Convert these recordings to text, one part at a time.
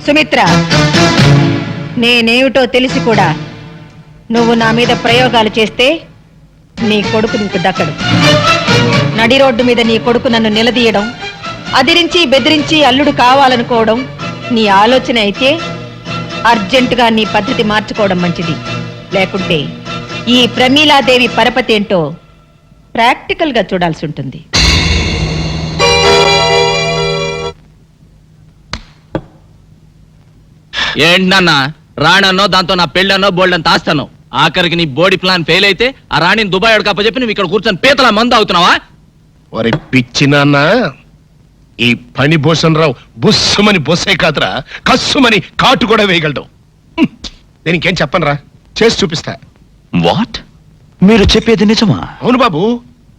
సుమిత్ర, నేనేమిటో తెలిసి కూడా నువ్వు నా మీద ప్రయోగాలు చేస్తే నీ కొడుకు నీకు దక్కడు. నడి రోడ్డు మీద నీ కొడుకు నన్ను నిలదీయడం, అదిరించి బెదిరించి అల్లుడు కావాలనుకోవడం నీ ఆలోచన అయితే అర్జెంటుగా నీ పద్ధతి మార్చుకోవడం మంచిది. లేకుంటే ఈ ప్రమీలాదేవి పరపతేంటో ప్రాక్టికల్ గా చూడాల్సి ఉంటుంది. ఏంటన్నా రాణన్నో దాంతో నా పెళ్ళన్నో బోల్డంత ఆస్తాను. ఆఖరికి నీ బోడీ ప్లాన్ ఫెయిల్ అయితే ఆ రాణిని దుబాయ్ అప్పచెప్పి నువ్వు ఇక్కడ కూర్చొని పీతల మందు అవుతున్నావా? ఒరే పిచ్చి నాన్న, ఈ పని భూషణ్ రావు బుస్సుమని బొస్సే కాదురా, కస్సుమని కాటు కూడా వేయగలడు. దీనికేం చెప్పనురా, చేసి చూపిస్తా. వాట్? మీరు చెప్పేది నిజమా? అవును బాబు,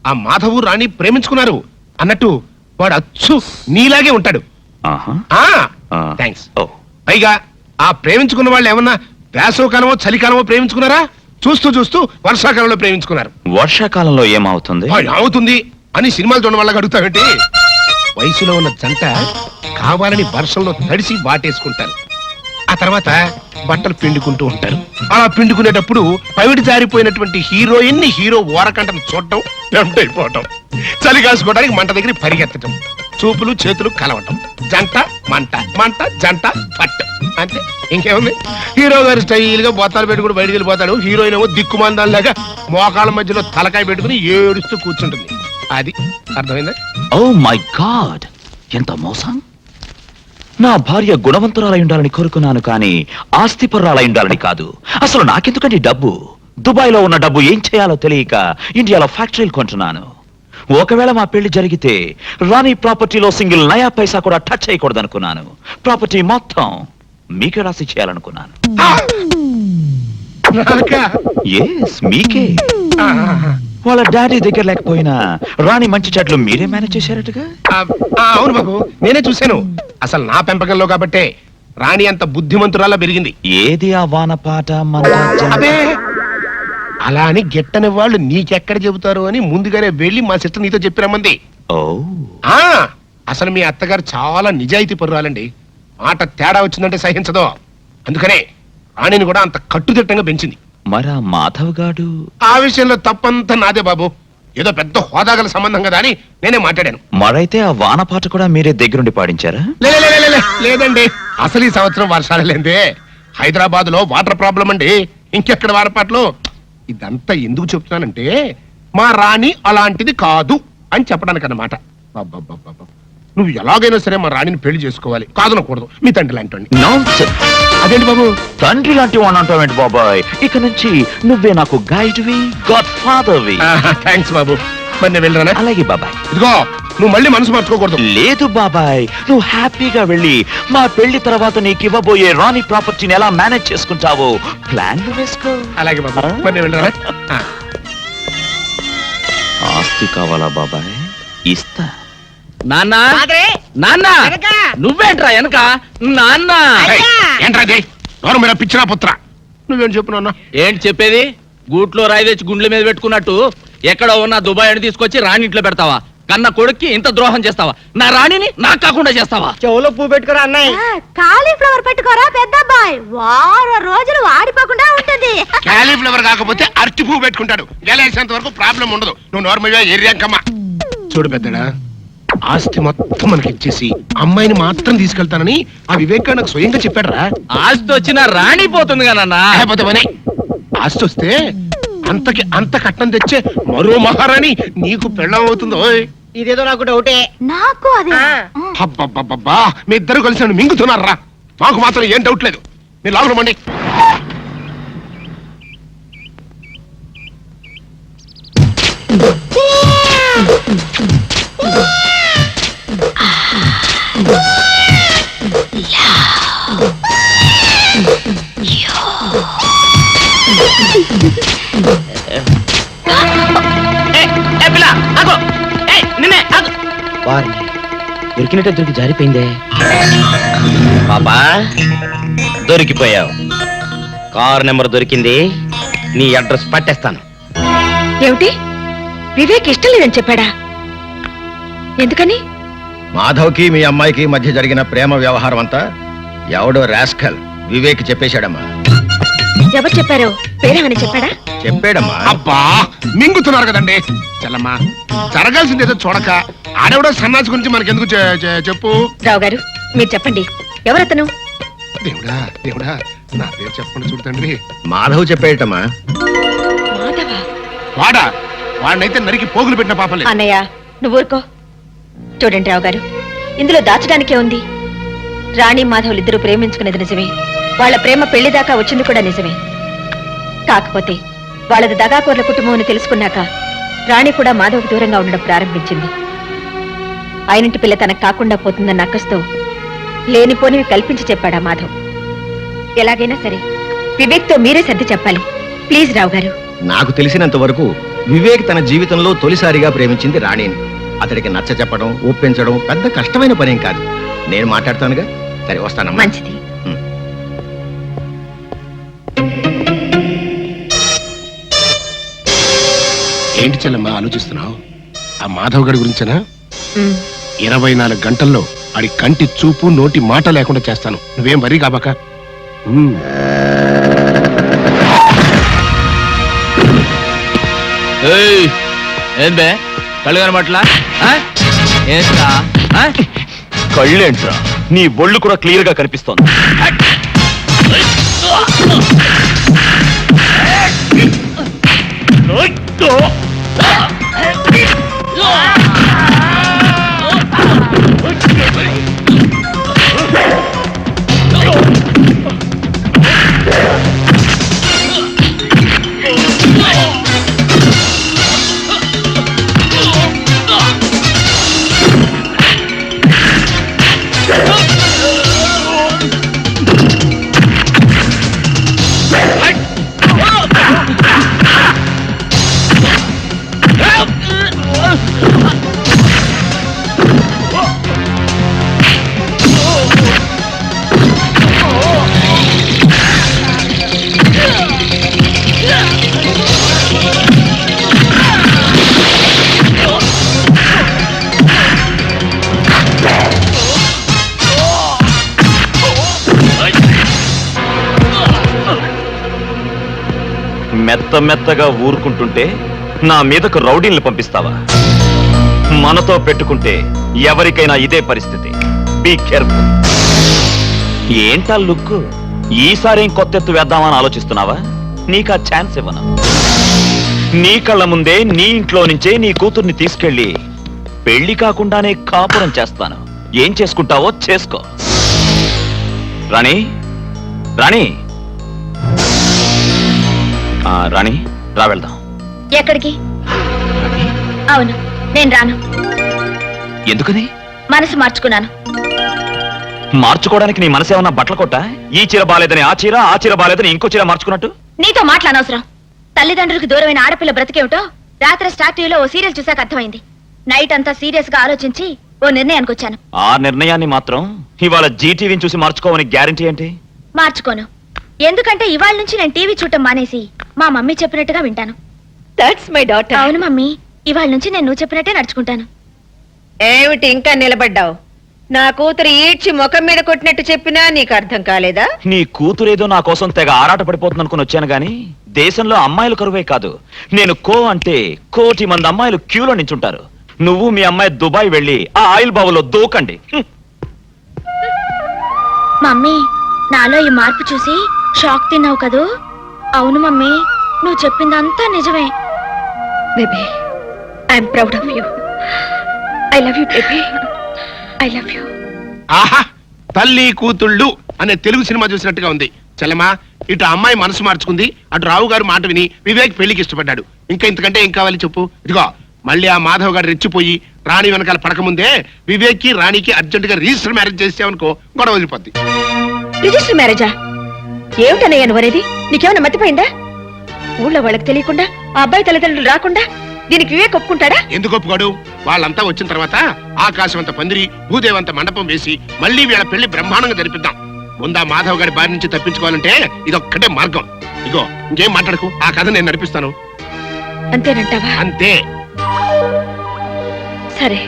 ఆ మాధవు రాణి ప్రేమించుకున్నారు అన్నట్టు వాడు అచ్చు నీలాగే ఉంటాడు. థ్యాంక్స్. పైగా ఆ ప్రేమించుకున్న వాళ్ళు ఏమన్నా వేసవకాలమో చలికాలమో ప్రేమించుకున్నారా? చూస్తూ చూస్తూ వర్షాకాలంలో ప్రేమించుకున్నారు. వర్షాకాలంలో ఏమవుతుంది? అవుతుంది అని సినిమాలు చూడడం వల్ల అడుగుతావేంటి? వయసులో ఉన్న జంట కావాలని వర్షంలో తడిసి వాటేసుకుంటారు. ఆ తర్వాత బట్టలు పిండుకుంటూ ఉంటారు. అలా పిండుకునేటప్పుడు పవిడి జారిపోయినటువంటి హీరోయిన్ ని హీరో ఓరకంటను చూడటం, టెంప్ట్ అయిపోవటం, చలి కాసుకోవడానికి మంట దగ్గర పరిగెత్తటం, చూపులు చేతులు కలవటం, జంట మంట, మంట జంట పట్టు. అంతే, ఇంకేముంది? హీరో గారు స్టైల్ గా బొత్తాలు పెట్టుకుని బయటికి వెళ్ళిపోతాడు. హీరోయిన్ ఏమో దిక్కుమందాలాగా మోకాళ్ళ మధ్యలో తలకాయ పెట్టుకుని ఏడుస్తూ కూర్చుంటుంది. అది అర్థమైందా? ఓ మై గాడ్, ఎంత మోసం! నా భార్య గుణవంతురాలై ఉండాలని కోరుకున్నాను, కానీ ఆస్తిపరురాలై ఉండాలని కాదు. అసలు నాకెందుకండి డబ్బు? దుబాయ్లో ఉన్న డబ్బు ఏం చేయాలో తెలియక ఇండియాలో ఫ్యాక్టరీలు కొంటున్నాను. ఒకవేళ మా పెళ్లి జరిగితే రాణి ప్రాపర్టీలో సింగిల్ నయా పైసా కూడా టచ్ చేయకూడదనుకున్నాను. ప్రాపర్టీ మొత్తం మీకే రాసి చేయాలనుకున్నాను. మీకే. వాళ్ళ డాడీ దగ్గర లేకపోయినా రాణి మంచి చెట్లు మీరే మేనేజ్ చేశారటగా? అవును బాబు, నేనే చూశాను. అసలు నా పెంపకంలో కాబట్టే రాణి అంత బుద్ధిమంతురాలా పెరిగింది. ఏది ఆ వానపాట అదే అలా అని గెట్టని వాళ్ళు నీకెక్కడ చెబుతారు అని ముందుగానే వెళ్ళి మా సిస్టర్ నీతో చెప్పిరమ్మంది. అసలు మీ అత్తగారు చాలా నిజాయితీ పరురాలండి. మాట తేడా వచ్చిందంటే సహించదు. అందుకనే రాణిని కూడా అంత కట్టుదిట్టంగా పెంచింది. మరా మాధవ్ గాడు? ఆ విషయంలో తప్పంతా నాదే బాబు. ఏదో పెద్ద హోదాగల సంబంధం కదా అని నేనే మాట్లాడాను. మరైతే ఆ వానపాట కూడా మీరే దగ్గరుండి పాడించారా? లేదండి, అసలు ఈ సంవత్సరం వర్షాలు లేదే. హైదరాబాద్ లో వాటర్ ప్రాబ్లం అండి. ఇంకెక్కడ వానపాటలు? ఇదంతా ఎందుకు చెప్తున్నానంటే మా రాణి అలాంటిది కాదు అని చెప్పడానికి అన్నమాట. నువ్వు ఎలాగైనా సరే మా రాణిని పెళ్లి చేసుకోవాలి, కాదనకూడదు. మీ తండ్రి లాంటి. అదేంటి బాబు తండ్రి లాంటి వాడు అంటావేంటి బాబాయ్? ఇక నుంచి నువ్వే నాకు గైడ్ వి, గాడ్ ఫాదర్ వి. థ్యాంక్స్ బాబు. మరి నేను వెళ్ళరానా? అలాగే బాబాయ్. ఇదిగో, నువ్వు మళ్ళీ మనసు మార్చుకోకూడదు. లేదు బాబాయ్, నువ్వు హ్యాపీగా వెళ్ళి మా పెళ్లి తర్వాత నీకు ఇవ్వబోయే రాణి ప్రాపర్టీని ఎలా మేనేజ్ చేసుకుంటావో ప్లాన్ వేసుకో. అలాగే బాబా, మరి నేను వెళ్ళరానా? ఆస్తి కావాలా బాబాయ్? ఇస్తా. నాన్న, నాన్న, నువ్వేంట్రా వెనక? నాన్న ఏంట్రా దూరం మీద పిచ్చిరా పుత్ర. నువ్వేం చెప్పు నాన్న? ఏంటి చెప్పేది? గూట్లో రాయి తెచ్చి గుండెల మీద పెట్టుకున్నట్టు ఎక్కడో ఉన్న దుబాయ్ అని తీసుకొచ్చి రాణి ఇంట్లో పెడతావా? కన్న కొడుక్కి ఇంత ద్రోహం చేస్తావా? నా రాణిని నాకు కాకుండా చేస్తావా? చెవులో పువ్వు పెట్టుకోరా అన్నయ్య. కాలీఫ్లవర్ పెట్టుకోరా పెద్దబ్బాయి, వారం రోజులు వాడిపోకుండా ఉంటుంది. కాలీఫ్లవర్ కాకపోతే అరటి పువ్వు పెట్టుకుంటాడు. వేలేసేంత వరకు ప్రాబ్లం ఉండదు. నువ్వు నార్మల్గా ఏరియాకమ్మా. చూడు పెద్దడా, ఆస్తి మొత్తం మనకి ఇచ్చేసి అమ్మాయిని మాత్రం తీసుకెళ్తానని ఆ వివేక్ నాకు స్వయంగా చెప్పాడరా. ఆస్తి వచ్చిన రాణి పోతుంది కదా. ఆస్తి వస్తే అంతకి అంత కట్నం తెచ్చే మరో మహారాణి నీకు పెళ్ళం అవుతుందో. ఇదేదో నాకు డౌటే. నాకు అదే. అబ్బబ్బబ్బబ్బా, మీ ఇద్దరు కలిసి మింగుతున్నారా? మాకు మాత్రం ఏం డౌట్ లేదు. మీరు లాభం అండి. దొరికినట్టే దొరికి జారిపోయిందే. పాపా, దొరికిపోయావు. కారు నెంబర్ దొరికింది. నీ అడ్రస్ పట్టేస్తాను. ఏమిటి, వివేక్ ఇష్టం లేదని చెప్పాడా? ఎందుకని? మాధవ్కి మీ అమ్మాయికి మధ్య జరిగిన ప్రేమ వ్యవహారం అంతా ఎవడో రాస్కల్ వివేక్ చెప్పేశాడమ్మా. ఎవరు చెప్పారు? పేరేమని చెప్పాడా? చెప్పాడమ్మా. అబ్బా మింగుతున్నారు కదండి. చెల్లమ్మా జరగాల్సిందేదో చూడక ఆడెవడో సన్నాసి గురించి మనకెందుకు చెప్పు. రావు గారు మీరు చెప్పండి, ఎవరతను? దేవుడా దేవుడా, నా పేరు చెప్పండి చూడు తండ్రి. మాధవ్ చెప్పేటమ్మా. మాధవ. వాడా? వాడినైతే నరికి పోగులు పెట్టిన పాపం లేదు. అన్నయ్య నువ్వు ఊరుకో. చూడండి రావు గారు, ఇందులో దాచడానికే ఉంది. రాణి మాధవులు ఇద్దరు ప్రేమించుకునేది నిజమే, వాళ్ళ ప్రేమ పెళ్లి దాకా వచ్చింది కూడా నిజమే. కాకపోతే వాళ్ళది దగాకోర్ల కుటుంబం అని తెలుసుకున్నాక రాణి కూడా మాధవ్కు దూరంగా ఉండడం ప్రారంభించింది. ఆయనింటి పిల్ల తనకు కాకుండా పోతుందన్న అక్కస్తో లేనిపోనివి కల్పించి చెప్పాడా మాధవ్. ఎలాగైనా సరే వివేక్తో మీరే సర్ది చెప్పాలి ప్లీజ్ రావు గారు. నాకు తెలిసినంత వరకు వివేక్ తన జీవితంలో తొలిసారిగా ప్రేమించింది రాణిని. అతడికి నచ్చ చెప్పడం ఒప్పించడం పెద్ద కష్టమైన పనేం కాదు. నేను మాట్లాడతానుగా. సరే వస్తానమ్మా. మంచిది. ఏంటి చెల్లమ్మా ఆలోచిస్తున్నావు? ఆ మాధవ్ గడి గురించేనా? ఉమ్. 24 గంటల్లో ఆడి కంటి చూపు నోటి మాట లేకుండా చేస్తాను. నువ్వేం వరీ కాబక. ఏం బే కళ్ళు కనబట్లా? ఏంట్రా? కళ్ళేంట్రా, నీ బొళ్ళు కూడా క్లియర్ గా కనిపిస్తోంది. మెత్తగా ఊరుకుంటుంటే నా మీదకు రౌడీల్ని పంపిస్తావా? మనతో పెట్టుకుంటే ఎవరికైనా ఇదే పరిస్థితి. Be careful. ఏంటా లుక్? ఈసారి కొత్త ఎత్తు వేద్దామని ఆలోచిస్తున్నావా? నీకా ఛాన్స్ ఇవ్వను. నీ కళ్ళ ముందే నీ ఇంట్లో నుంచే నీ కూతుర్ని తీసుకెళ్లి పెళ్లి కాకుండానే కాపురం చేస్తాను. ఏం చేసుకుంటావో చేసుకో. రాణి, రాణి, రాణి రా వెళ్దాం. ఎక్కడికి? అవును నేను రాను. ఎందుకని? మనసు మార్చుకున్నాను. మార్చుకోవడానికి నీ మనసు ఏమన్నా బట్టల కొట్ట? ఈ చీర బాలేదని ఆ చీర బాలేదని ఇంకో చీర మార్చుకున్నట్టు? నీతో మాట్లాడనవసరం. తల్లిదండ్రులకు దూరమైన ఆడపిల్ల బ్రతికేమిటో రాత్రి స్టార్ టీవీలో ఓ సీరియల్ చూసాక అర్థమైంది. నైట్ అంతా సీరియస్ గా ఆలోచించి ఓ నిర్ణయానికి వచ్చాను. ఆ నిర్ణయాన్ని మాత్రం ఇవాళ జీటీవీని చూసి మార్చుకోవని గ్యారంటీ ఏంటి? మార్చుకోను. ఎందుకంటే ఇవాళ నుంచి నేను టీవీ చూడటం మానేసి మా మమ్మీ చెప్పినట్టుగా వింటాను. That's my daughter. అవును మమ్మీ, ఇవాళ నుంచి నేను నువ్వు చెప్పినట్టే నడుచుకుంటాను. ఏమిటి ఇంకా నిలబడ్డావు? నా కూతురు ఈడ్చి ముఖం మీద కొట్టినట్టు చెప్పినా నీకు అర్థం కాలేదా? నీ కూతురేదో నా కోసం తెగ ఆరాట పడిపోతుంది అనుకుని వచ్చాను గాని దేశంలో అమ్మాయిలు కరువే కాదు. నేను అంటే 1 కోటి మంది అమ్మాయిలు క్యూలో నించుంటారు. నువ్వు మీ అమ్మాయి దుబాయ్ వెళ్ళి ఆ ఆయిల్ బావులో దూకండి. మమ్మీ, నాలో ఈ మార్పు చూసి షాక్ తిన్నావు కదూ? అవును మమ్మీ, నువ్వు చెప్పిందంతా నిజమే. Baby, I'm proud of you. I love you baby, I love you. ఆహా, తల్లి కూతుళ్ళు అనే తెలుగు సినిమా చూసినట్టుగా ఉంది. చెల్లమ్మా, ఇటు అమ్మాయి మనసు మార్చుకుంది, అటు రావు గారు మాట విని వివేక్ పెళ్లికి ఇష్టపడ్డాడు. ఇంకా ఇంతకంటే ఏం కావాలి చెప్పు? ఇదిగో మళ్ళీ ఆ మాధవ్ గారు రెచ్చిపోయి రాణి వెనకాల పడకముందే వివేక్ కి రాణికి అర్జెంట్ గా రిజిస్టర్ మ్యారేజ్ చేసావనుకో గొడవ వదిలిపోద్ది. రిజిస్టర్ మ్యారేజా? ఏమిటన్నయ్య నువ్వనేది? నీకేమైనా మతిపోయిందా? ఊళ్ళో వాళ్ళకి తెలియకుండా ఆ అబ్బాయి తల్లిదండ్రులు రాకుండా దీనికి వివేక్ ఒప్పుకుంటాడా? ఎందుకు ఒప్పుకోడు? వాళ్ళంతా వచ్చిన తర్వాత ఆకాశం అంత పందిరి, భూదేవంత మండపం వేసి మళ్ళీ వీళ్ళ పెళ్లి బ్రహ్మాండంగా జరిపిద్దాం. ముందా మాధవ్ గారి బారి నుంచి తప్పించుకోవాలంటే ఇదొక్కటే మార్గం. ఇగో ఇంకేం మాట్లాడకు, ఆ కథ నేను నడిపిస్తాను. అంతేనంటావా? అంతే. సరే.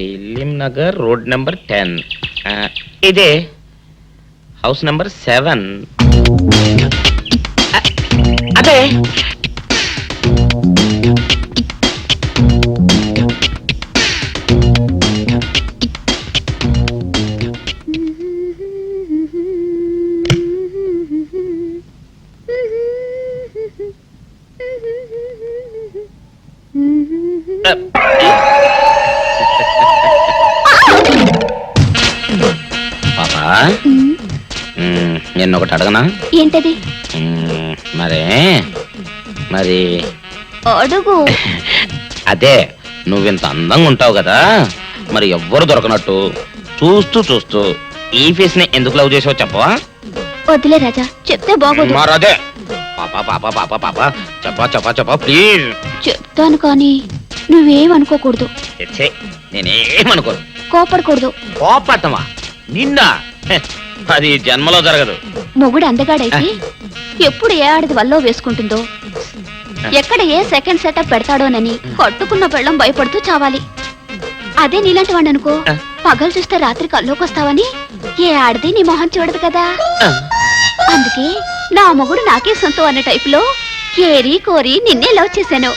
Film Nagar road number 10. ఇదే హౌస్ నెంబర్ 7. అదే పాపా నేను ఒకటి అడగనా? ఏంటది? మరి అడుగు. అదే నువ్వింత అందంగా ఉంటావు కదా, మరి ఎవ్వరు దొరకనట్టు చూస్తూ ఈ ఫేస్ ని ఎందుకు లవ్ చేసావు చెప్పవా? వద్దులే రాజా, చెప్తే బాగోదు. మరదే పాపా పాపా పాపా పాపా చెప్పా ప్లీజ్. చెప్తాను కానీ నువ్వేమనుకోకూడదు. నేనేమనుకోను. కోపడకూడదు. కోపడతామా నిన్న? అది జన్మలో జరగదు. మొగుడు అందగాడైతే ఎప్పుడు ఏ ఆడది వల్లో వేసుకుంటుందో, ఎక్కడ ఏ సెకండ్ సెటప్ పెడతాడోనని కట్టుకున్న పెళ్ళం భయపడుతూ చావాలి. అదే నీలాంటి వాడిని అనుకో, పగలు చూస్తే రాత్రి కల్లోకొస్తావని ఏ ఆడది నీ మొహం చూడదు కదా. అందుకే నా మొగుడు నాకే సొంతం అన్న టైప్ లో ఏరి కోరి నిన్నే లవ్ చేశాను.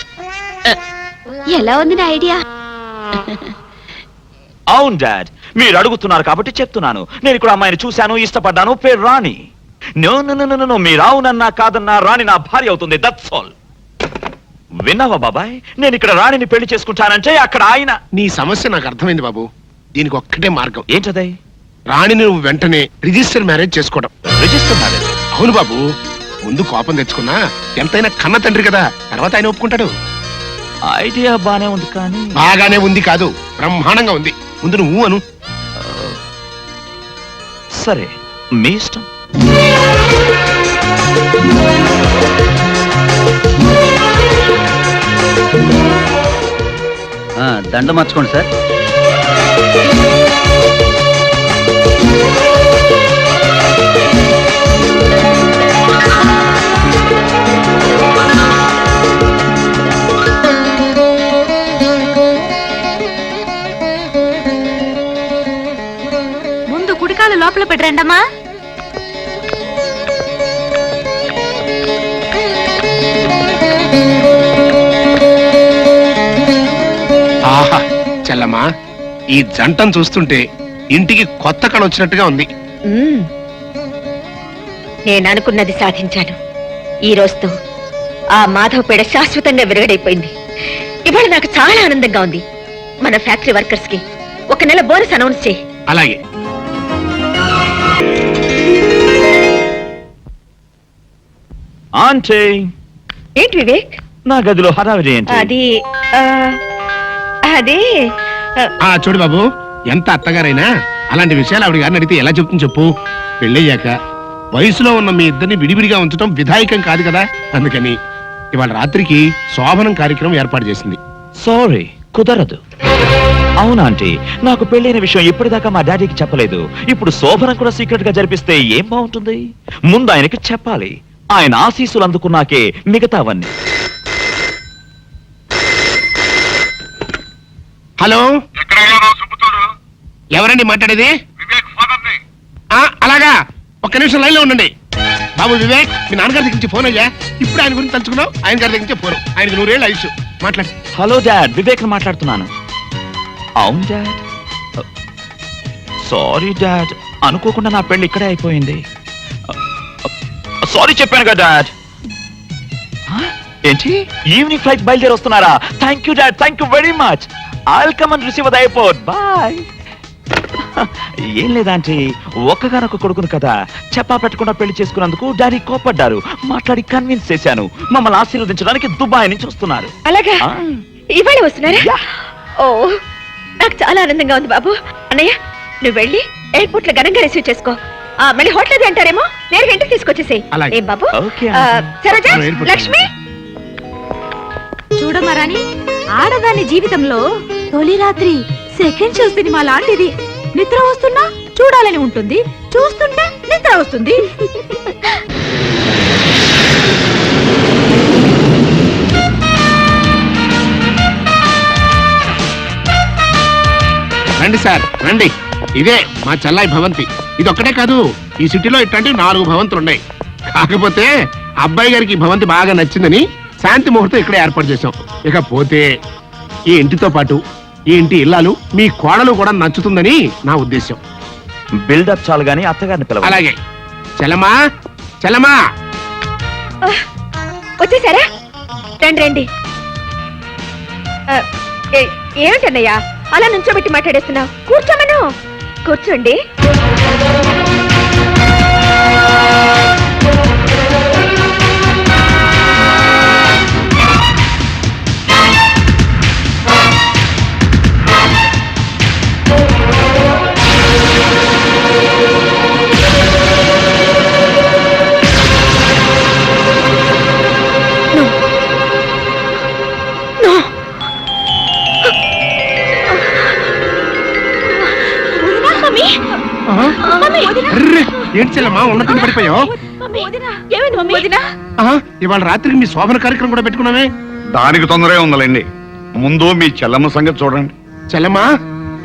ఎలా ఉంది నా ఐడియా? అవును డాడ్, మీరు అడుగుతున్నారు కాబట్టి చెప్తున్నాను. నేను ఇక్కడ అమ్మాయిని చూశాను, ఇష్టపడ్డాను, పేరు రాణి. నో, మీరు అవునన్నా కాదన్నా రాణి నా భార్య అవుతుంది. That's all. విన్నావా బాబాయ్, నేను ఇక్కడ రాణిని పెళ్లి చేసుకుంటానంటే అక్కడ ఆయన. నీ సమస్య నాకు అర్థమైంది బాబు. దీనికి ఒక్కటే మార్గం. ఏంటది? రాణిని నువ్వు వెంటనే రిజిస్టర్ మ్యారేజ్ చేసుకోవడం. Register marriage? అవును బాబు. ముందు కోపం తెచ్చుకున్నా ఎంతైనా కన్న తండ్రి కదా, తర్వాత ఆయన ఒప్పుకుంటాడు. ఐడియా బానే ఉంది కానీ. బాగానే ఉంది కాదు, బ్రహ్మాండంగా ఉంది. ముందు నువ్వు అను. సరే, మీ ఇష్టం. దండ మార్చుకోండి సార్. ముందు కుడికాలు లోపల పెట్టరండమ్మా. ఆహా చెల్లమ్మా, ఈ జంటను చూస్తుంటే ఇంటికి కొత్త కళ వచ్చినట్టుగా ఉంది. నేను అనుకున్నది సాధించాను. ఈ రోజుతో ఆ మాధవ్ పేడ శాశ్వతంగా విరగడైపోయింది. ఇవాళ నాకు చాలా ఆనందంగా ఉంది. మన ఫ్యాక్టరీ వర్కర్స్ కి 1 నెల బోనస్ అనౌన్స్ చేయి. అలాగే. ఆంటీ, ఏంటి వివేక్? నా గదిలో హడావిడి ఏంటి? అది అదే చూడు బాబు, ఎంత అత్తగారైనా అలాంటి విషయాలు ఆవిడ గారిని అడిగితే ఎలా చెప్తుంది చెప్పు. పెళ్ళయ్యాక వయసులో ఉన్న మీ ఇద్దరిని విడివిడిగా ఉంచడం విధాయకం కాదు కదా. అందుకని ఇవాళ రాత్రికి శోభనం కార్యక్రమం ఏర్పాటు చేసింది. సారీ, కుదరదు. అవునాంటీ, నాకు పెళ్ళైన విషయం ఇప్పటిదాకా మా డాడీకి చెప్పలేదు. ఇప్పుడు శోభనం కూడా సీక్రెట్ గా జరిపిస్తే ఏం బాగుంటుంది? ముందు ఆయనకి చెప్పాలి. ఆయన ఆశీస్సులు అందుకున్నాకే మిగతావన్నీ. హలో, ఎవరండి మాట్లాడేది? అలాగా, 1 నిమిషం లైన్ లో ఉండండి. బాబు వివేక్, మీ నాన్నగారి దగ్గర నుంచి ఫోన్ అయ్యా. ఇప్పుడు ఆయన గురించి తలుచుకున్నావు. ఆయన గారి దగ్గర నుంచి ఫోన్. ఆయనకి 100 ఏళ్ళు ఆయుష్. మాట్లాడు. హలో డాడ్, వివేక్ మాట్లాడుతున్నాను. అవును డాడ్. సారీ డాడ్, అనుకోకుండా నా పెళ్లి ఇక్కడే అయిపోయింది. సారీ చెప్పాను కదా డాడ్. ఏంటి, ఈవినింగ్ ఫ్లైట్ బయలుదేరి వస్తున్నారా? Thank you dad, thank you very much. I'll come and receive the airport. Bye. ఏం లేదంటే ఒక్కగానొక్క కొడుకును కదా, చెప్పా పెట్టకుండా పెళ్లి చేసుకున్నందుకు డాడీ కోపడ్డారు. మాట్లాడి కన్విన్స్ చేశాను. మమ్మల్ని ఆశీర్వదించడానికి దుబాయ్ నుంచి వస్తున్నారు. అలాగా? ఇవాళ వస్తున్నారా? ఓ, నాకు చాలా ఆనందంగా ఉంది బాబు. అన్నయ్య, నువ్వు వెళ్ళి ఎయిర్పోర్ట్ లో ఘనంగా రిసీవ్ చేసుకో. మళ్ళీ హోటల్ అంటారేమో, నేరుగా ఇంటికి తీసుకొచ్చేసేయ్. ఏం బాబు? ఓకే. సరోజా, లక్ష్మి, చూడమ్మా రాణి, ఆడదాని జీవితంలో తొలి రాత్రి సెకండ్ షో సినిమా లాంటిది. నిద్ర వస్తున్నా చూడాలని ఉంటుంది, చూస్తుంటే నిద్ర వస్తుంది. రండి సార్ రండి. ఇదే మా చెల్లాయి భవంతి. ఇది ఒక్కటే కాదు, ఈ సిటీలో ఇట్లాంటి 4 భవంతులు ఉన్నాయి. కాకపోతే అబ్బాయి గారికి ఈ భవంతి బాగా నచ్చిందని శాంతి ముహూర్తం ఇక్కడే ఏర్పాటు చేశాం. ఇకపోతే ఈ ఇంటితో పాటు ఈ ఇంటి ఇల్లాలు మీ కోడలు కూడా నచ్చుతుందని నా ఉద్దేశం. బిల్డప్ చాలు గానీ అత్తగారిని పిలవ. అలాగే. చలమా చలమా, వచ్చేసారా? రండి రండి. ఏమిటన్నయ్యా అలా నుంచోబెట్టి మాట్లాడేస్తున్నావు? కూర్చోమను. కూర్చోండి. అర్రే, ఏంటి చెల్లమ్మా ఉన్నట్టు పడిపోయావు? ఇవాళ రాత్రికి మీ శోభన కార్యక్రమం కూడా పెట్టుకున్నామే. దానికి తొందరే ఉందలేండి. ముందు మీ చెల్లమ్మ సంగతి చూడండి. చెల్లమ్మా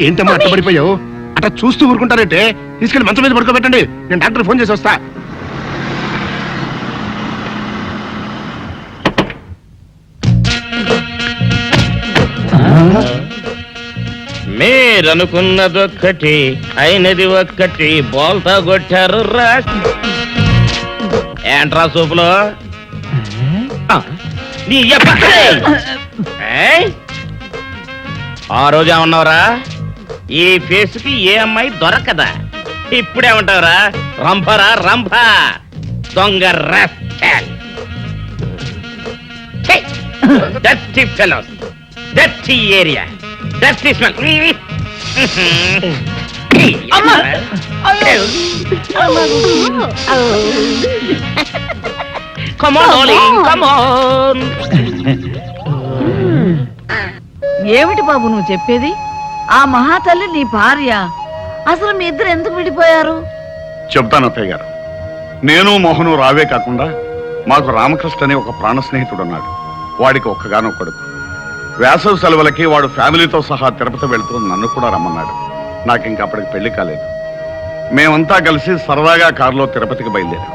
ఏంటమ్మా అట్ట పడిపోయావు? అట్లా చూస్తూ ఊరుకుంటారంటే తీసుకెళ్లి మంచం మీద పడుకోబెట్టండి. నేను డాక్టర్ ఫోన్ చేసి వస్తా. మీరనుకున్నదొక్కటి అయినది ఒక్కటి, బోల్తా కొట్టారు రా. ఏంట్రా సూపులో నీ ఆ రోజు ఏమన్నావురా? ఈ ఫేస్ కి ఏ అమ్మాయి దొరకదా? ఇప్పుడేమంటావురా? రంభరా రంభ, దొంగ rascal. Dirty fellows, dirty area, dirty smell. Come on, darling, come on. ఏమిటి బాబు నువ్వు చెప్పేది? ఆ మహాతల్లి నీ భార్య. అసలు మీ ఇద్దరు ఎందుకు విడిపోయారు? చెప్తాను అత్తయ్య గారు. నేను మోహను రావే కాకుండా మాకు రామకృష్ణ అనే ఒక ప్రాణ స్నేహితుడు ఉన్నాడు. వాడికి ఒక్కగానో కొడుకు. వేసవి సెలవులకి వాడు ఫ్యామిలీతో సహా తిరుపతి వెళ్తూ నన్ను కూడా రమ్మన్నాడు. నాకు ఇంకా అప్పటికి పెళ్లి కాలేదు. మేమంతా కలిసి సరదాగా కారులో తిరుపతికి బయలుదేరాం.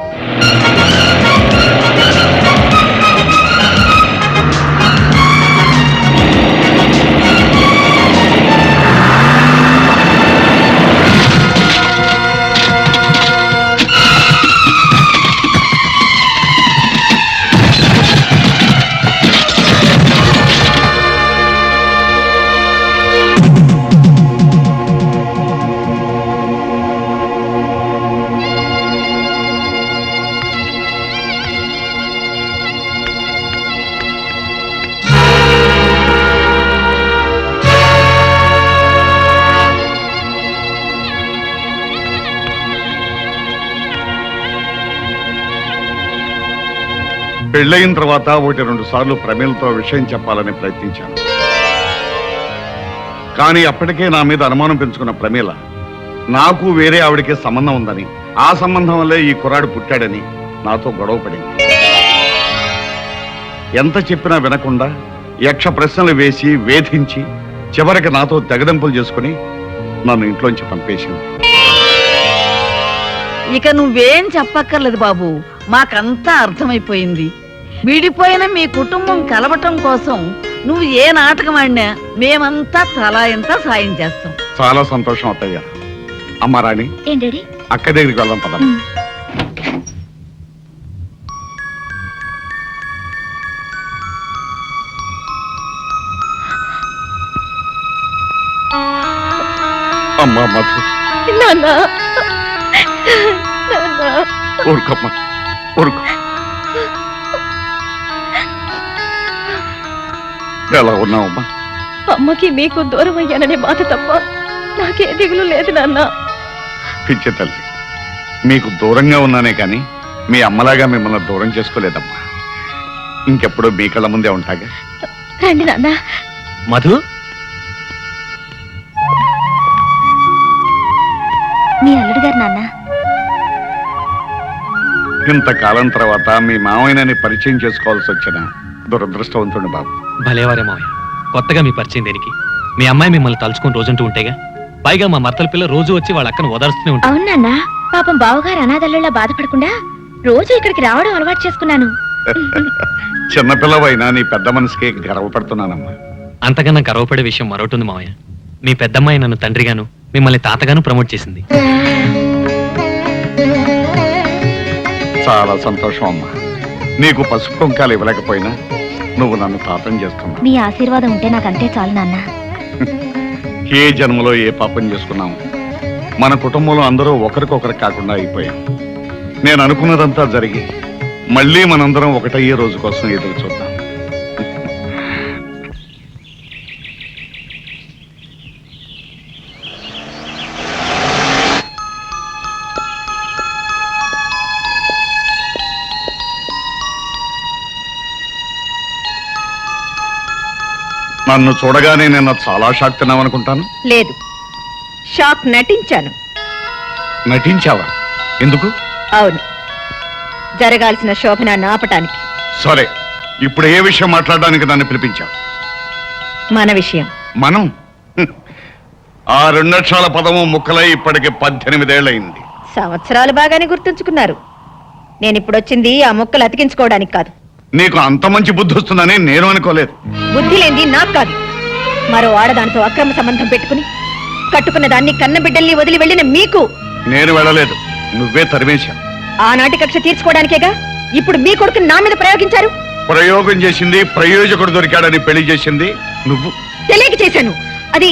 పెళ్ళయిన తర్వాత 1-2 సార్లు ప్రమీలతో విషయం చెప్పాలని ప్రయత్నించాను. కానీ అప్పటికే నా మీద అనుమానం పెంచుకున్న ప్రమీల నాకు వేరే ఆవిడకే సంబంధం ఉందని, ఆ సంబంధం వల్లే ఈ కుర్రాడు పుట్టాడని నాతో గొడవ పడింది. ఎంత చెప్పినా వినకుండా యక్ష ప్రశ్నలు వేసి వేధించి చివరికి నాతో తెగదెంపులు చేసుకుని నన్ను ఇంట్లోంచి పంపేసింది. ఇక నువ్వేం చెప్పక్కర్లేదు బాబు, మాకంతా అర్థమైపోయింది. విడిపోయిన మీ కుటుంబం కలవటం కోసం నువ్వు ఏ నాటకం ఆడినా మేమంతా తలా ఎంత సాయం చేస్తాం. చాలా సంతోషం అత్తయ్య. అమ్మ రాణి, ఏంటండి? అక్క దగ్గరికి వెళ్దాం పద. అమ్మా మధు, ఊరుకోమ్మా, ఊరుకో. ఎలా ఉన్నావమ్మా? అమ్మకి మీకు దూరం అయ్యాననే బాధ తప్ప నాకే దిగులు లేదు నాన్న. పిచ్చి తల్లి, మీకు దూరంగా ఉన్నానే కానీ మీ అమ్మలాగా మిమ్మల్ని దూరం చేసుకోలేదమ్మా. ఇంకెప్పుడు మీ కళ్ళ ముందే ఉంటాగా. రండి నాన్న. మధు, మీ అల్లుడు గారు నాన్న. ఇంతకాలం తర్వాత మీ మామయ్యని పరిచయం చేసుకోవాల్సి వచ్చిన దురదృష్టవంతుడు బాబు. భలేవారే మావయ్య, కొత్తగా మీ పరిచయం దేనికి? మీ అమ్మాయి మిమ్మల్ని తలుచుకుని రోజంటూ ఉంటేగా. పైగా మా మర్తల పిల్ల రోజు వచ్చి వాళ్ళ అక్కను ఓదార్స్తూనే ఉంటుంది. అవునన్నా, పాపం బావగారు అనాథల్లా బాధపడకుండా రోజు ఇక్కడికి రావడం అలవాటు చేసుకున్నాను. చిన్నపిల్లవైనా నీ పెద్ద మనసుకి గర్వపడుతున్నానమ్మా. అంతకన్నా గర్వపడే విషయం మరొకటి ఉంది మావయ్య. మీ పెద్దమ్మాయి నన్ను తండ్రిగాను మిమ్మల్ని తాతగాను ప్రమోట్ చేసింది. చాలా సంతోషం అమ్మా. నీకు పసుపు కుంకాలు ఇవ్వలేకపోయినా నువ్వు నన్ను తాతం చేస్తున్నావు. మీ ఆశీర్వాదం ఉంటే నాకంతే చాలు నాన్న. ఏ జన్మలో ఏ పాపం చేసుకున్నాము, మన కుటుంబంలో అందరూ ఒకరికొకరు కాకుండా అయిపోయాం. నేను అనుకున్నదంతా జరిగి మళ్ళీ మనందరం ఒకటయ్యే రోజు కోసం ఎదురు చూద్దాం. నన్ను చూడగానే నిన్న చాలా షాక్ తిన్నావనుకుంటాను. లేదు, షాక్ నటించాను. నటించావా? ఎందుకు? అవును, జరగాల్సిన శోభనాన్ని ఆపటానికి. సరే, ఇప్పుడు ఏ విషయం మాట్లాడడానికి నన్ను పిలిపించావు? మన విషయం. మనం ఆ 2 అక్షరాల పదము ముక్కలై ఇప్పటికి 18 ఏళ్ళయింది. సంవత్సరాలు బాగానే గుర్తుంచుకున్నారు. నేను ఇప్పుడు వచ్చింది ఆ ముక్కలు అతికించుకోవడానికి కాదు. నీకు అంత మంచి బుద్ధి వస్తుందని నేను అనుకోలేదు. బుద్ధి లేనిది నాకు కాదు, మరో ఆడదానితో అక్రమ సంబంధం పెట్టుకుని కట్టుకున్న దాన్ని కన్న బిడ్డల్ని వదిలి వెళ్ళిన మీకు. నేను వెళ్ళలేదు, నువ్వే తరిమేశావు. ఆనాటి కక్ష తీర్చుకోవడానికేగా ఇప్పుడు మీ కొడుకుని నా మీద ప్రయోగించారు. ప్రయోగం చేసింది, ప్రయోజకుడు దొరికాడని పెళ్లి చేసింది నువ్వు. తెలియక చేశాను. అది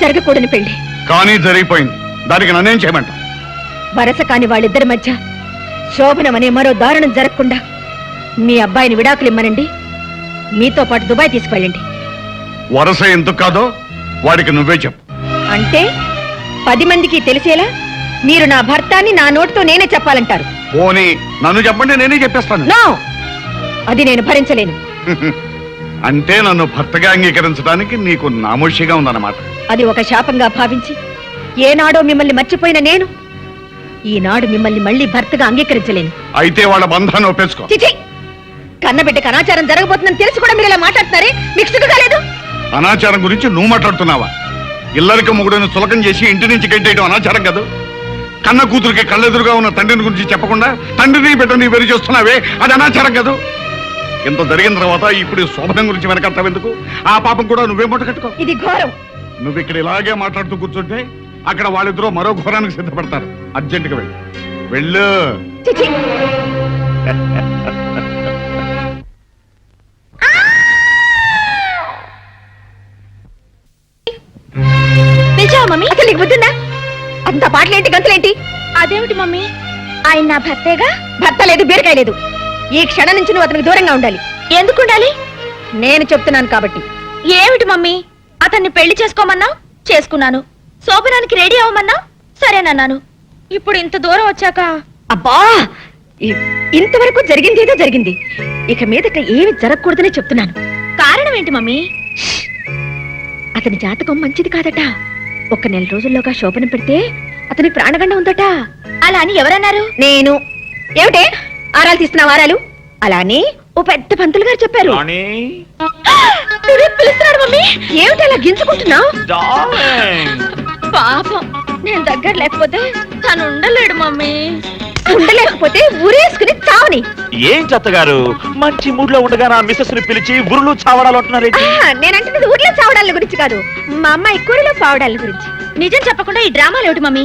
జరగకూడని పెళ్లి. కానీ జరిగిపోయింది. దానికి నన్నేం చేయమంటావు? వరస కాని వాళ్ళిద్దరి మధ్య శోభనం అనే మరో దారుణం జరగకుండా మీ అబ్బాయిని విడాకులు ఇమ్మనండి, మీతో పాటు దుబాయ్ తీసుకెళ్ళండి. వరస ఎందుకు కాదో వాడికి నువ్వే చెప్పు. అంటే 10 మందికి తెలిసేలా మీరు నా భర్తాన్ని నా నోటితో నేనే చెప్పాలంటారు. పోనీ నన్ను చెప్పండి, నేనే చెప్పేస్తాను. నో, అది నేను భరించలేను. అంటే నన్ను భర్తగా అంగీకరించడానికి నీకు నామోషిగా ఉందన్నమాట. అది ఒక శాపంగా భావించి ఏనాడో మిమ్మల్ని మర్చిపోయిన నేను ఈనాడు మిమ్మల్ని మళ్ళీ భర్తగా అంగీకరించలేను. అయితే వాళ్ళ బంధాన్ని ఒప్పేసుకో. చిచి, కన్నబిడ్డకు అనాచారం జరగబోతుందని తెలిసి కూడా మీరు ఇలా మాట్లాడుతున్నారే, మీకు సిగ్గు కాలేదు? అనాచారం గురించి నువ్వు మాట్లాడుతున్నావా? ఇల్లరికి మొగుడును చులకం చేసి ఇంటి నుంచి గెంటేయడం అనాచారం కాదు. కన్న కూతురికి కళ్ళెదురుగా ఉన్న తండ్రిని గురించి చెప్పకుండా తండ్రిని బిడ్డని వేరు చేస్తున్నావే, అది అనాచారం కాదు. ఇంత జరిగిన తర్వాత ఇప్పుడు శోభనం గురించి వెనకడతావెందుకు? ఆ పాపం కూడా నువ్వే మూట కట్టుకో. ఇది ఘోరం. నువ్వు ఇక్కడ ఇలాగే మాట్లాడుతూ కూర్చుంటే అక్కడ వాళ్ళిద్దరూ మరో ఘోరానికి సిద్ధపడతారు. అర్జెంటుగా వెళ్ళు, వెళ్ళు. చిచి, మమ్మీ, అసలు నీకు బుద్ధిందా? అంత పాటలేంటి, గంతులేంటి? అదేమిటి మమ్మీ, ఆయన నా భర్తేగా. భర్త లేదు, బీరకాయ లేదు. ఈ క్షణం నుంచి నువ్వు అతనికి దూరంగా ఉండాలి. ఎందుకు ఉండాలి? నేను చెప్తున్నాను కాబట్టి. ఏమిటి మమ్మీ, అతన్ని పెళ్లి చేసుకోమన్నా చేసుకున్నాను, శోభనానికి రెడీ అవ్వమన్నా సరేనన్నాను. ఇప్పుడు ఇంత దూరం వచ్చాక అబ్బా, ఇంతవరకు జరిగిందేదో జరిగింది. ఇక మీదట ఏమి జరగకూడదని చెప్తున్నాను. కారణం ఏంటి మమ్మీ? అతని జాతకం మంచిది కాదట. 1 నెల రోజుల్లోగా శోభనం పెడితే అతని ప్రాణగండం ఉందట. అలా అని ఎవరన్నారు? నేను. ఏమిటే ఆరాలు తీస్తున్నా? వారాలు అలా అని ఓ పెద్ద పంతులు గారు చెప్పారు. పిలుస్తున్నాడు మమ్మీ. ఏమిటి అలా గింజుకుంటున్నావు? పాపం, నేను దగ్గర లేకపోతే తను ఉండలేడు మమ్మీ. ఉండలేకపోతే ఊరేసుకుని చావని. ఏం చెత్తగారు, మంచి మూడ్ లో ఉండగా నా మిస్సెస్ ని పిలిచి ఉరులు చావడాలు అంటున్నారేంటి? నేనంటున్నది ఊర్లో చావడాల గురించి కాదు, మా అమ్మాయి కూరలో చావడాల గురించి. నిజం చెప్పకుండా ఈ డ్రామాలు ఏమిటి మమ్మీ?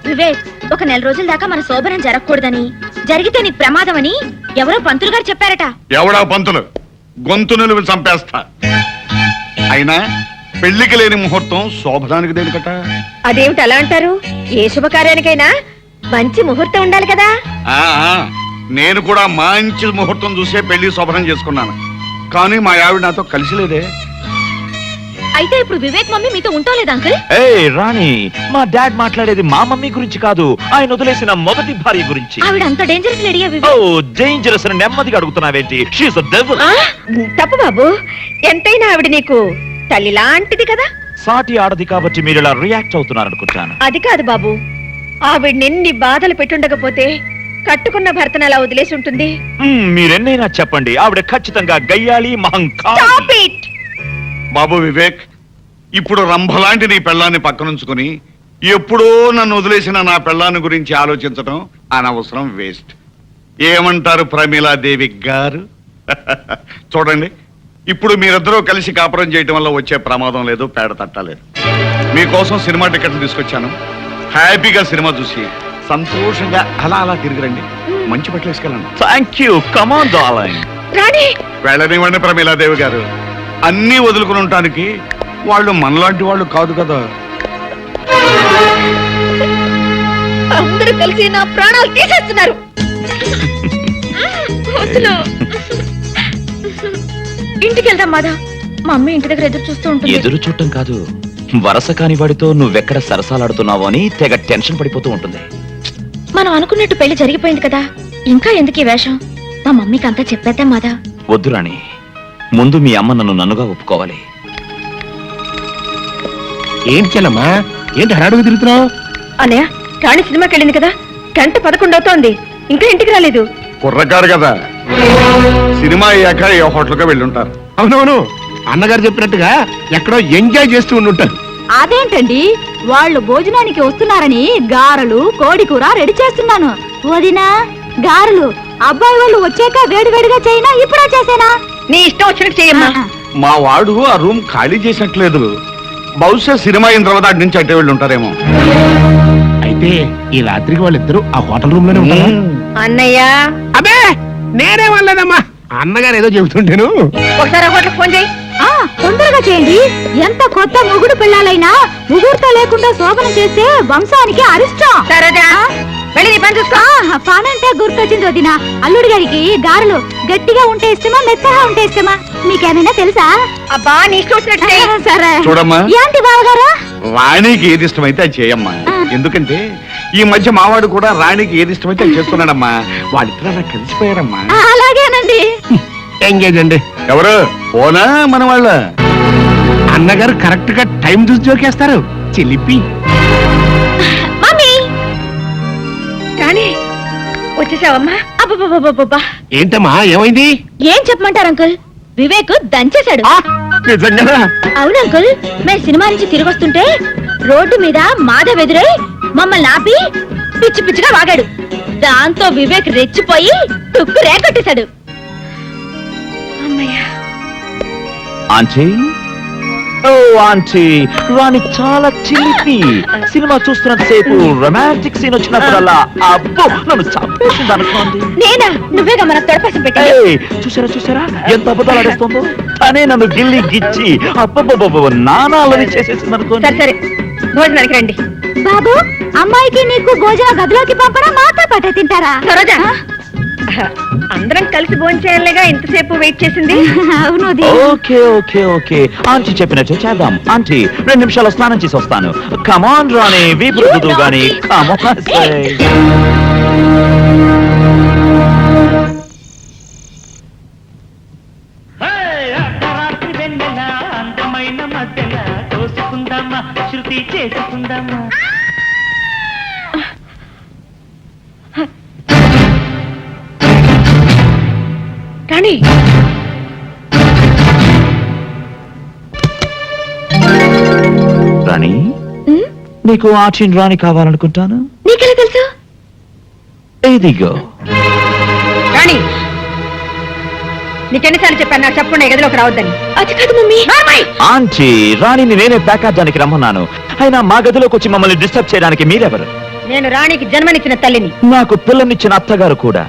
వివేక్, 1 నెల రోజుల దాకా మన శోభనం జరగకూడదని, జరిగితే నీకు ప్రమాదం అని ఎవరో పంతులు గారు చెప్పారట. ఎవడా పంతులు? గొంతు నిలువ చంపేస్తా. అయినా పెళ్లికి లేని ముహూర్తం శోభనానికి దేనికట? అదేమిటి అలా అంటారు? ఏ శుభకార్యానికైనా మంచి ముహూర్తం ఉండాలి కదా. నేను కూడా మంచి ముహూర్తం చూసే పెళ్లి శోభనం చేసుకున్నాను. కానీ మా ఆవిడ నాతో కలిసి లేదే. అయితే ఇప్పుడు వివేక్ మమ్మీ మీతో ఉంటోలేదు అంకుల్? ఏయ్ రాణి, మా డాడ్ మాట్లాడేది మా మమ్మీ గురించి కాదు, ఆయన వదిలేసిన మొదటి భార్య గురించి. ఆవిడ అంత డేంజరస్ లేడీయా ఓ వివేక్? డేంజరస్ అని నెమ్మదిగా అడుగుతున్నావేంటి? షీఈస్ ఎ డెవిల్. తప్పు బాబు, ఎంతైనా ఆవిడ నీకు తల్లి లాంటిది కదా. సాటి ఆడది కాబట్టి మీరు ఇలా రియాక్ట్ అవుతున్నారు అనుకుంటాను. అది కాదు బాబు, ఆవిడెన్ని బాధలు పెట్టుండకపోతే కట్టుకున్న భర్తను అలా వదిలేసి ఉంటుంది. మీరెన్నైనా చెప్పండి, ఆవిడ ఖచ్చితంగా గయ్యాలి మహంకాళి. Stop it! బాబు వివేక్, ఇప్పుడు రంభలాంటి నీ పెళ్ళాన్ని పక్కనుంచుకొని ఎప్పుడో నన్ను వదిలేసిన నా పెళ్ళాన్ని గురించి ఆలోచించడం అనవసరం, వేస్ట్. ఏమంటారు ప్రమీలాదేవి గారు? చూడండి, ఇప్పుడు మీరిద్దరూ కలిసి కాపురం చేయటం వల్ల వచ్చే ప్రమాదం లేదు, పేడ తట్టలేదు. మీకోసం సినిమా టికెట్లు తీసుకొచ్చాను. హ్యాపీగా సినిమా చూసి సంతోషంగా అలా అలా తిరిగిరండి. మంచి బట్టలు వేసుకెళ్ళండి. Thank you. Come on darling. వెళ్ళనివ్వండి ప్రమీలాదేవి గారు. అన్నీ వదులుకుని ఉండటానికి వాళ్ళు మనలాంటి వాళ్ళు కాదు కదా. అందరూ కలిసి నా ప్రాణాలు తీసేస్తున్నారు. ఇంటికి వెళ్దాం మాధవ్. మా అమ్మ ఇంటి దగ్గర ఎదురు చూస్తూ ఉంటుంది. ఎదురు చూడటం కాదు, వరస కాని వాడితో నువ్వెక్కడ సరసాలాడుతున్నావో అని తెగ టెన్షన్ పడిపోతూ ఉంటుంది. మనం అనుకున్నట్టు పెళ్లి జరిగిపోయింది కదా, ఇంకా ఎందుకు ఈ వేషం? మా మమ్మీకి అంతా చెప్పేద్దాం మాధవ్. వద్దు రాణి, ముందు మీ అమ్మ నన్నుగా ఒప్పుకోవాలి. ఏంటి చెల్లమ్మా, ఏంటి హడాడుగు తిరుగుతున్నావు? అన్నయ్య, రాణి సినిమాకి వెళ్ళింది కదా, 11 అవుతోంది, ఇంకా ఇంటికి రాలేదు. కుర్రకారు కదా, సినిమా అయ్యాక ఏ హోటల్గా వెళ్ళుంటారు. అవునవును, అన్నగారు చెప్పినట్టుగా ఎక్కడో ఎంజాయ్ చేస్తూ ఉండుంటారు. అదేంటండి, వాళ్ళు భోజనానికి వస్తున్నారని గారెలు కోడి కూర రెడీ చేస్తున్నాను. వదినా, గారెలు అబ్బాయి వాళ్ళు వచ్చాక వేడివేడిగా చేయనా, ఇప్పుడే చేసేనా? నీ ఇష్టం వచ్చినట్టు చేయమ్మా. మా వాడు ఆ రూమ్ ఖాళీ చేసినట్లేదు. బహుశా సినిమా అయిన తర్వాత అటు నుంచి అట్టే వెళ్ళి ఉంటారేమో. అయితే ఈ రాత్రికి వాళ్ళిద్దరూ ఆ హోటల్ రూమ్ లోనే ఉంటారా? అన్నయ్య, అబ్బే నేనే వాళ్ళదమ్మా, అన్నగారు ఏదో చెబుతుంటేను. ఒకసారి హోటల్ ఫోన్ చేయి. తొందరగా చేయండి. ఎంత కొత్త మొగుడు పిల్లలైనా ముహూర్తం లేకుండా శోభనం చేస్తే వంశానికి అరిష్టం. సరేదా, వెళ్ళి నీ పని చూసుకో. పనంటే గుర్తొచ్చింది వదినా. అల్లుడి గారికి గారెలు గట్టిగా ఉంటే ఇష్టమా, మెత్తగా ఉంటే ఇష్టమా? మీకేమైనా తెలుసా? అబ్బా, నీ ఇష్టం వచ్చినట్టు. సరే చూడమ్మా, ఏంటి బావగారు, రాణికి ఏది ఇష్టమైతే అది చేయమ్మా. ఎందుకంటే ఈ మధ్య మావాడు కూడా రాణికి ఏది ఇష్టమైతే అది చేస్తున్నాడమ్మా. వాళ్ళిద్దరూ అలా కలిసిపోయారమ్మా. అలాగేనండి. ఎంగేజ్ అండి. ఎవరు పోనా మన వాళ్ళ? అన్నగారు కరెక్ట్ గా టైం చూసి జోకేస్తారు. చిలిపి. మమ్మీ, రాణి వచ్చేసావమ్మా? అబ్బబ్బబ్బబ్బబ్బా, ఏంటమ్మా ఏమైంది? ఏం చెప్పమంటారు అంకుల్, వివేక్ దంచేశాడు. నిజంగా? అవును అంకుల్, మేము సినిమా నుంచి తిరిగి వస్తుంటే రోడ్డు మీద మాధవ్ ఎదురై మమ్మల్ని ఆపి పిచ్చి పిచ్చిగా వాగాడు. దాంతో వివేక్ రెచ్చిపోయి తుక్కు రేకొట్టేశాడు. ఆంటీ, ఓ ఆంటీ, రాణి చాలా చిలిపి. సినిమా చూస్తున్నంతసేపు రొమాంటిక్ సీన్ వచ్చినప్పుడల్లా అబ్బో నన్ను చంపేసింది అనుకోండి. నేనా? నువ్వేగా మన తొడపసం పెట్టా. చూసారా చూసారా ఎంత అబద్ధాలు ఆడేస్తుందో. తనే నన్ను గిల్లి గిచ్చి అబ్బబ్బబ్బ నానాలని చేసేసింది అనుకోండి. సరే భోజనానికి రండి. బాబు, అమ్మాయికి నీకు భోజన గదిలోకి పంపడం మాతో పాటే తింటారా? సరోజా, అందరం కలిసి భోజనం చేయాలిగా ఇంతసేపు వెయిట్ చేసింది. అవును. ఓకే ఓకే ఓకే, ఆంటీ చెప్పినట్టు చేద్దాం. ఆంటీ 2 నిమిషాలు స్నానం చేసి వస్తాను. కమాన్ రాణి, వీపు రుద్దు గాని. కమాన్ అందమైన మధ్యన తోసుకుందామా, శృతి చేసుకుందామా. రాణి, రాణి, నీకు ఆర్చిన్ రాణి కావాలనుకుంటాను. నీకెలా తెలుసు? ఇదిగో. రాణి, నీకెన్నిసార్లు చెప్పాను నాకు చెప్పకుండా గదిలోకి రావద్దని? అది కాదు మమ్మీ. ఆంటీ, రాణిని నేనే ప్యాకాజానికి రమ్మన్నాను. అయినా మా గదిలోకి వచ్చి మమ్మల్ని డిస్టర్బ్ చేయడానికి మీరెవరు? నేను రాణికి జన్మనిచ్చిన తల్లిని. నాకు పిల్లనిచ్చిన అత్తగారు కూడా.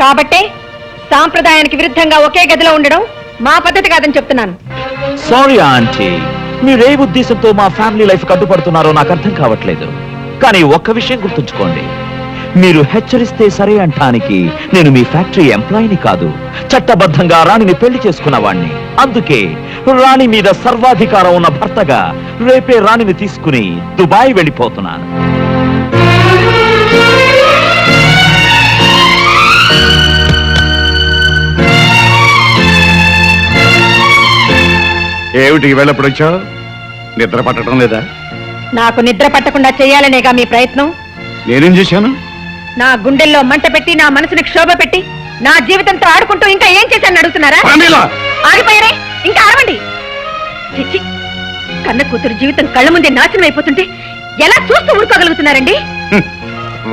కాబట్టే సాంప్రదాయానికి విరుద్ధంగా ఒకే గదిలో ఉండడం మా పద్ధతి కాదని చెప్తున్నాను. సారీ ఆంటీ, మీరే ఉద్దేశంతో మా ఫ్యామిలీ లైఫ్ అడ్డుపడుతున్నారో నాకు అర్థం కావట్లేదు. కానీ ఒక్క విషయం గుర్తుంచుకోండి, మీరు హెచ్చరిస్తే సరే అంటానికి నేను మీ ఫ్యాక్టరీ ఎంప్లాయీని కాదు, చట్టబద్ధంగా రాణిని పెళ్లి చేసుకున్నవాణ్ణి. అందుకే రాణి మీద సర్వాధికారం ఉన్న భర్తగా రేపే రాణిని తీసుకుని దుబాయ్ వెళ్ళిపోతున్నాను. ఏమిటి ఈవేళ ఎప్పుడు వచ్చావు? నిద్ర పట్టడం లేదా? నాకు నిద్ర పట్టకుండా చేయాలనేగా మీ ప్రయత్నం. నేనేం చేశాను? నా గుండెల్లో మంట పెట్టి, నా మనసుని క్షోభ పెట్టి, నా జీవితంతో ఆడుకుంటూ ఇంకా ఏం చేశాను అడుగుతున్నారా? ఆగిపోయారే, ఇంకా ఆడవండి. చిచ్చి, కన్న కూతురు జీవితం కళ్ళ ముందే నాశనం అయిపోతుంటే ఎలా చూస్తూ ఊరుకోగలుగుతున్నారండి?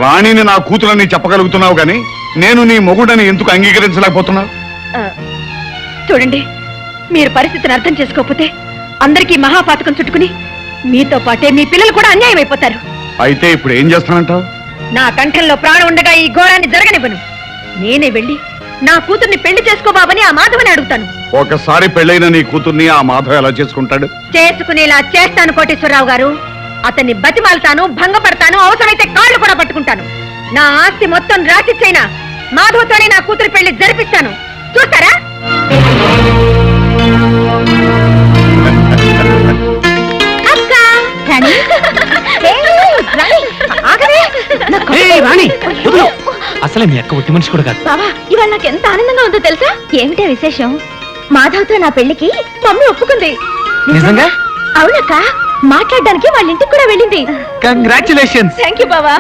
రాణిని నా కూతురని చెప్పగలుగుతున్నావు గాని నేను నీ మొగుడని ఎందుకు అంగీకరించలేకపోతున్నావు? ఆ, చూడండి, మీరు పరిస్థితిని అర్థం చేసుకోకపోతే అందరికీ మహాపాతకం చుట్టుకుని మీతో పాటే మీ పిల్లలు కూడా అన్యాయం అయిపోతారు. అయితే ఇప్పుడు ఏం చేస్తానంటావు? నా కంఠంలో ప్రాణం ఉండగా ఈ ఘోరాన్ని జరగనివ్వను. నేనే వెళ్ళి నా కూతుర్ని పెళ్లి చేసుకోబాబని ఆ మాధవని అడుగుతాను. ఒకసారి పెళ్ళైన నీ కూతుర్ని ఆ మాధవ్ ఎలా చేసుకుంటాడు? చేసుకునేలా చేస్తాను కోటేశ్వరరావు గారు. అతన్ని బతిమాలతాను, భంగపడతాను, అవసరమైతే కాళ్ళు కూడా పట్టుకుంటాను. నా ఆస్తి మొత్తం రాసిచ్చైనా మాధవతోనే నా కూతురు పెళ్లి జరిపిస్తాను. చూస్తారా? అసలే మీ అక్క ఒట్టి మనిషి కూడా కాదు. బాబా, ఇవాళ నాకు ఎంత ఆనందంగా ఉందో తెలుసా? ఏమిటే విశేషం? మాధవ్తో నా పెళ్లికి మమ్మీ ఒప్పుకుంది. నిజంగా? అవునక్క, మాట్లాడడానికి వాళ్ళ ఇంటికి కూడా వెళ్ళింది. కంగ్రాచులేషన్స్. Thank you Baba.